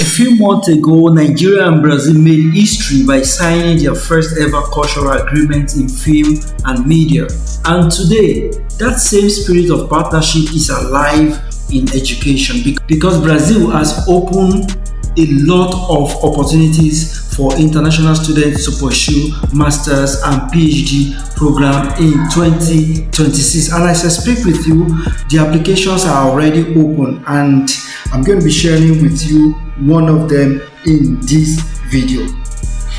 A few months ago, Nigeria and Brazil made history by signing their first ever cultural agreement in film and media. And today, that same spirit of partnership is alive in education because Brazil has opened a lot of opportunities for international students to pursue masters and PhD program in 2026. And as I speak with you, the applications are already open, and I'm going to be sharing with you one of them in this video.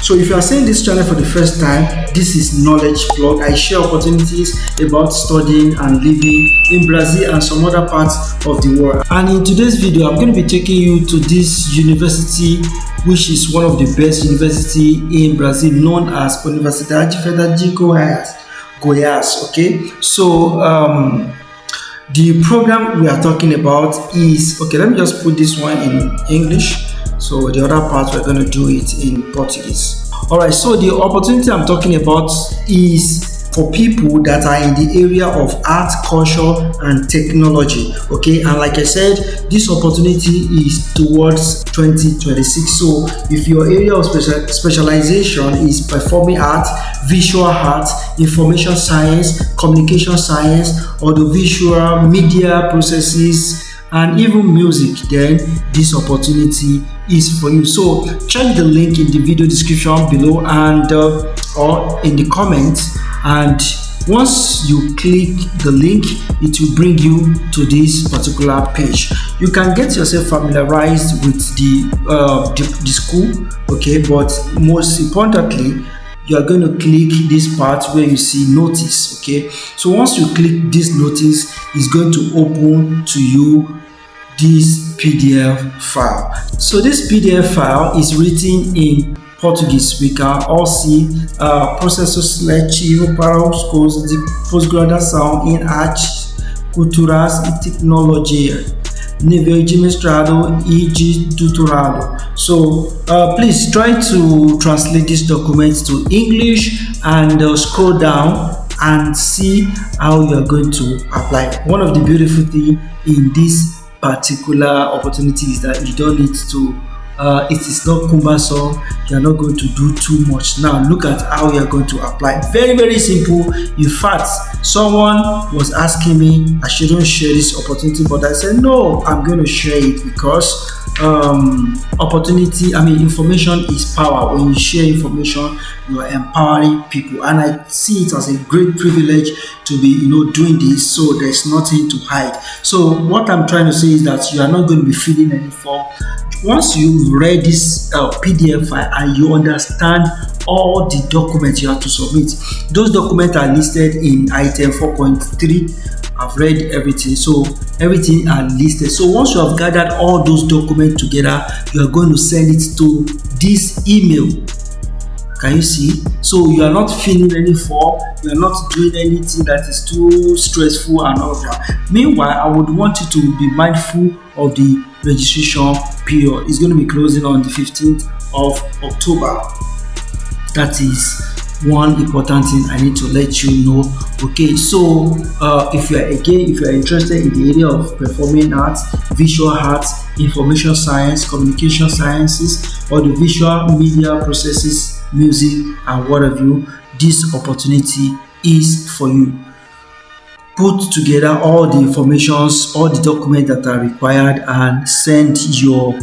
So if you are seeing this channel for the first time, this is Knowledge Plug. I share opportunities about studying and living in Brazil and some other parts of the world. And in today's video, I'm going to be taking you to this university, which is one of the best university in Brazil, known as Universidade Federal de Goiás. Okay, so the program we are talking about is, okay, let me just put this one in English. So the other part we're going to do it in Portuguese. Alright, so the opportunity I'm talking about is for people that are in the area of art, culture, and technology. Okay, and like I said, this opportunity is towards 2026. So if your area of specialization is performing art, visual art, information science, communication science, audiovisual, media processes, and even music, then this opportunity is for you. So check the link in the video description below and or in the comments, and once you click the link, it will bring you to this particular page. You can get yourself familiarized with the school, okay, but most importantly, you are going to click this part where you see notice. Okay, so once you click this notice, it's going to open to you this PDF file. So this PDF file is written in Portuguese. We can all see processo seletivo para os cursos de pós-graduação em artes, culturas e tecnologia, nível de mestrado e de doutorado. So please try to translate this document to English and scroll down and see how you are going to apply. One of the beautiful things in this particular opportunity is that you don't need to it is not cumbersome. You are not going to do too much. Now look at how you are going to apply. Very simple. In fact, someone was asking me I shouldn't share this opportunity, but I said no, I'm going to share it because information is power. When you share information, you are empowering people, and I see it as a great privilege to be doing this. So there's nothing to hide. So what I'm trying to say is that you are not going to be feeling any form. Once you've read this PDF file and you understand all the documents you have to submit, those documents are listed in item 4.3. I've read everything, so everything are listed. So once you have gathered all those documents together, you are going to send it to this email. Can you see? So you are not filling any form, you are not doing anything that is too stressful and all that. Meanwhile, I would want you to be mindful of the registration period. It's going to be closing on the 15th of October. That is one important thing I need to let you know. Okay, so if you are interested in the area of performing arts, visual arts, information science, communication sciences, or the visual media processes, music, and what have you, this opportunity is for you. Put together all the informations, all the documents that are required, and send your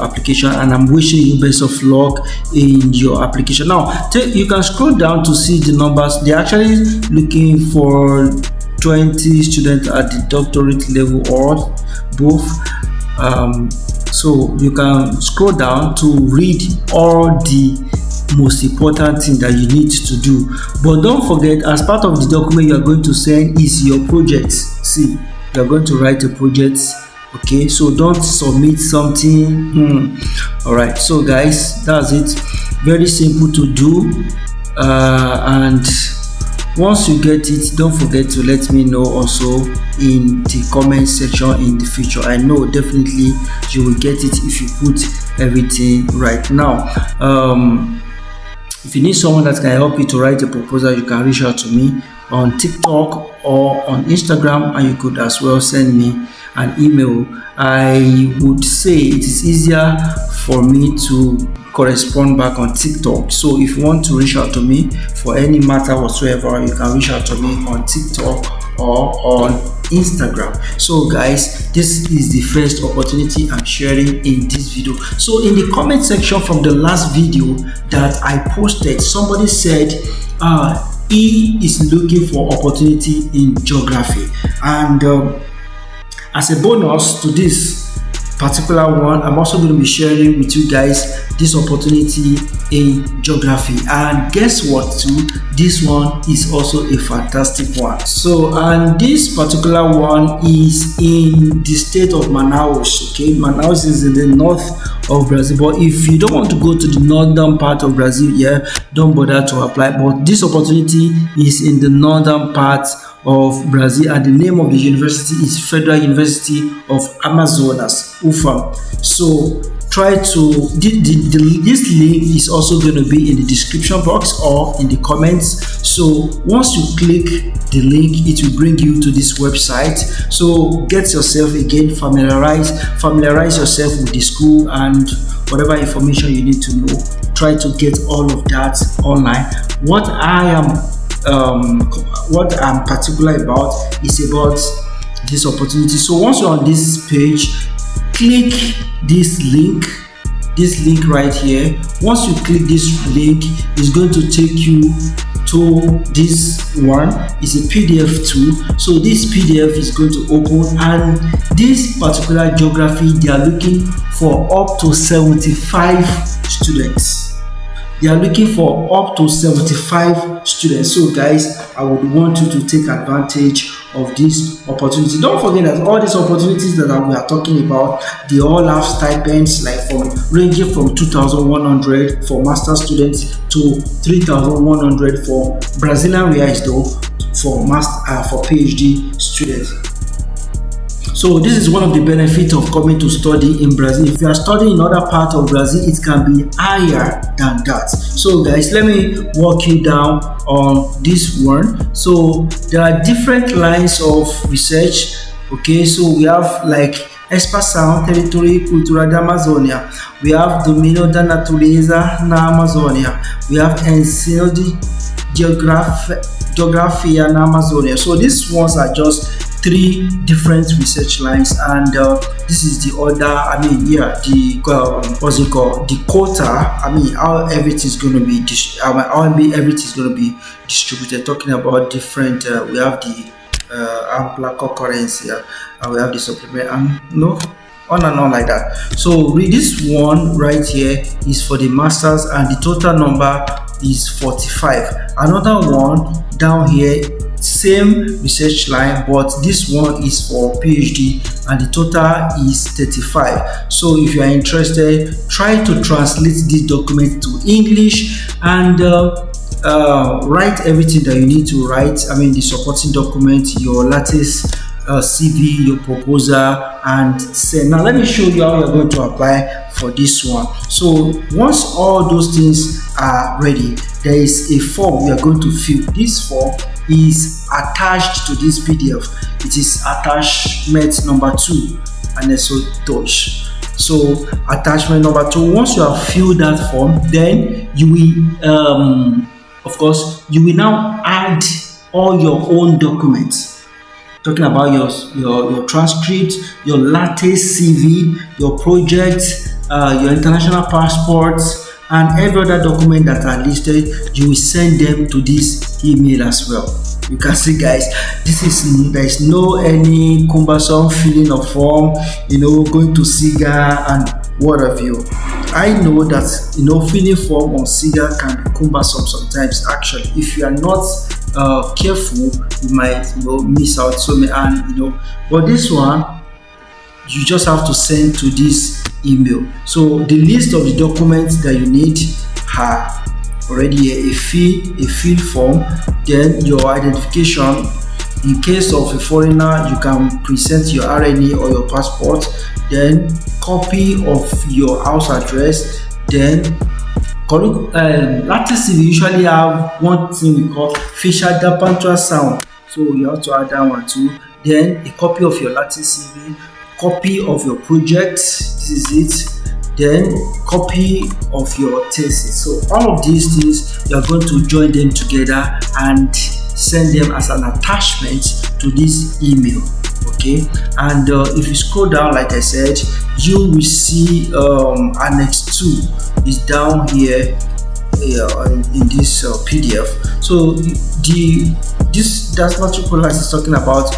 application. And I'm wishing you best of luck in your application. Now you can scroll down to see the numbers. They're actually looking for 20 students at the doctorate level or both. So you can scroll down to read all the most important thing that you need to do. But don't forget, as part of the document you are going to send is your project. See, you are going to write a project. Okay, so don't submit something. All right, so guys, that's it. Very simple to do, and once you get it, don't forget to let me know also in the comment section in the future. I know definitely you will get it if you put everything right. Now if you need someone that can help you to write a proposal, you can reach out to me on TikTok or on Instagram, and you could as well send me an email, I would say it is easier for me to correspond back on TikTok. So if you want to reach out to me for any matter whatsoever, you can reach out to me on TikTok or on Instagram. So guys, this is the first opportunity I'm sharing in this video. So in the comment section from the last video that I posted, somebody said he is looking for opportunity in geography, and as a bonus to this particular one, I'm also going to be sharing with you guys this opportunity in geography. And guess what too, this one is also a fantastic one. So, and this particular one is in the state of Manaus. Okay, Manaus is in the north of Brazil, but if you don't want to go to the northern part of Brazil, don't bother to apply. But this opportunity is in the northern part of Brazil, and the name of the university is Federal University of Amazonas, UFAM. So try to, this link is also going to be in the description box or in the comments. So once you click the link, it will bring you to this website. So get yourself again familiarize yourself with the school and whatever information you need to know. Try to get all of that online. What I'm particular about is about this opportunity. So once you're on this page, click this link right here. Once you click this link, it's going to take you to this one. It's a PDF too. So this PDF is going to open, and this particular geography, they are looking for up to 75 students. They are looking for up to 75 students. So guys, I would want you to take advantage of this opportunity. Don't forget that all these opportunities that we are talking about, they all have stipends like ranging from 2,100 for master students to 3,100 for Brazilian reais though for PhD students. So this is one of the benefits of coming to study in Brazil. If you are studying in other parts of Brazil, it can be higher than that. So guys, let me walk you down on this one. So there are different lines of research. Okay, so we have like expansão territory cultural da Amazônia. We have domínio da natureza na Amazônia. We have ensino de geografia na Amazônia. So these ones are just 3 different research lines, and this is the order. The quota. How everything is going to be everything is going to be distributed. Talking about different, we have the ample concurrence here, and we have the supplement, and on and on like that. So read this one right here is for the masters, and the total number is 45. Another one down here, same research line, but this one is for PhD, and the total is 35. So if you are interested, try to translate this document to English and write everything that you need to write. The supporting document, your latest CV, your proposal, and send. Now let me show you how you're going to apply for this one. So once all those things are ready, there is a form you are going to fill. This form is attached to this PDF. It is attachment number 2, and so touch. So attachment number 2. Once you have filled that form, then you will of course you will now add all your own documents. Talking about your transcript, your latest CV, your project, your international passports, and every other document that are listed, you will send them to this email as well. You can see guys, there is no any cumbersome filling of form, going to SIGA and what have you. I know that filling form on SIGA can be cumbersome sometimes. Actually, if you are not careful, you might miss out so many, and but this one you just have to send to this email. So the list of the documents that you need are already a field form, then your identification. In case of a foreigner, you can present your RNA or your passport, then copy of your house address, then latest CV usually have one thing we call facial sound, so you have to add that one too. Then a copy of your latest CV, copy of your project. This is it. Then copy of your thesis. So all of these things, you are going to join them together and send them as an attachment to this email. Okay, and if you scroll down, like I said, you will see annex 2 is down here in this PDF. So this matriculars is talking about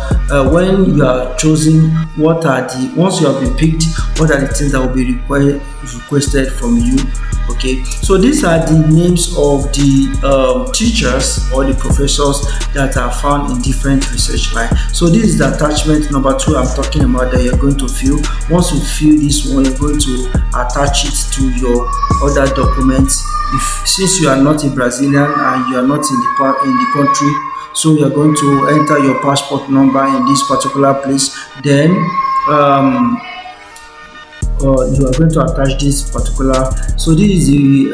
when you are chosen, what are the, once you have been picked, what are the things that will be requested from you. Okay, so these are the names of the teachers or the professors that are found in different research lines. So this is the attachment number 2 I'm talking about that you're going to fill. Once you fill this one, you're going to attach it to your other documents. Since you are not a Brazilian and you are not in the country, so you are going to enter your passport number in this particular place. Then you are going to attach this particular. So this is the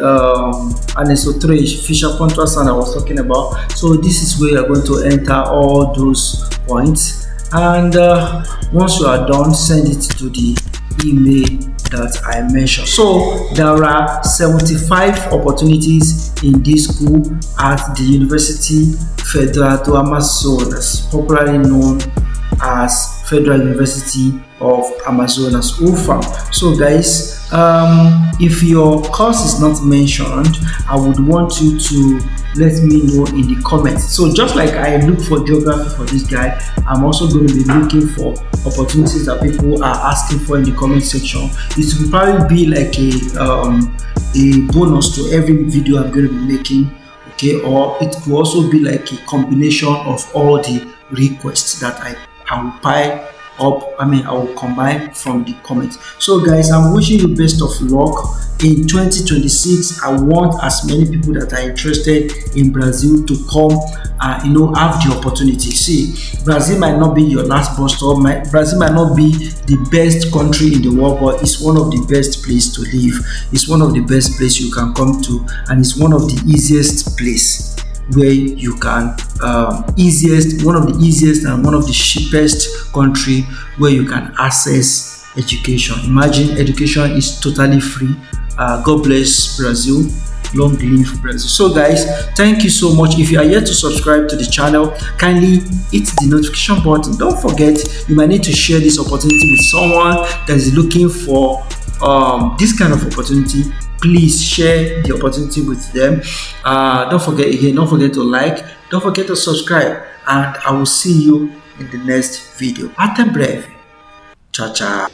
anisotropic Fisher contrast I was talking about. So this is where you are going to enter all those points, and once you are done, send it to the email that I mentioned. So there are 75 opportunities in this school at the University Federal do Amazonas, popularly known as Federal University of Amazonas, UFAM. So guys, if your course is not mentioned, I would want you to let me know in the comments. So just like I look for geography for this guy, I'm also going to be looking for opportunities that people are asking for in the comment section. It will probably be like a bonus to every video I'm going to be making. Okay, or it could also be like a combination of all the requests that I will pile up. I will combine from the comments. So guys, I'm wishing you best of luck in 2026. I want as many people that are interested in Brazil to come and have the opportunity. See, Brazil might not be your last bus stop. Brazil might not be the best country in the world, but it's one of the best places to live. It's one of the best places you can come to, and it's one of the easiest places where you can one of the easiest and one of the cheapest country where you can access education. Imagine education is totally free. God bless Brazil. Long live Brazil. So guys, thank you so much. If you are yet to subscribe to the channel, kindly hit the notification button. Don't forget, you might need to share this opportunity with someone that is looking for this kind of opportunity. Please share the opportunity with them. Don't forget to like, don't forget to subscribe, and I will see you in the next video. Até breve. Ciao, ciao.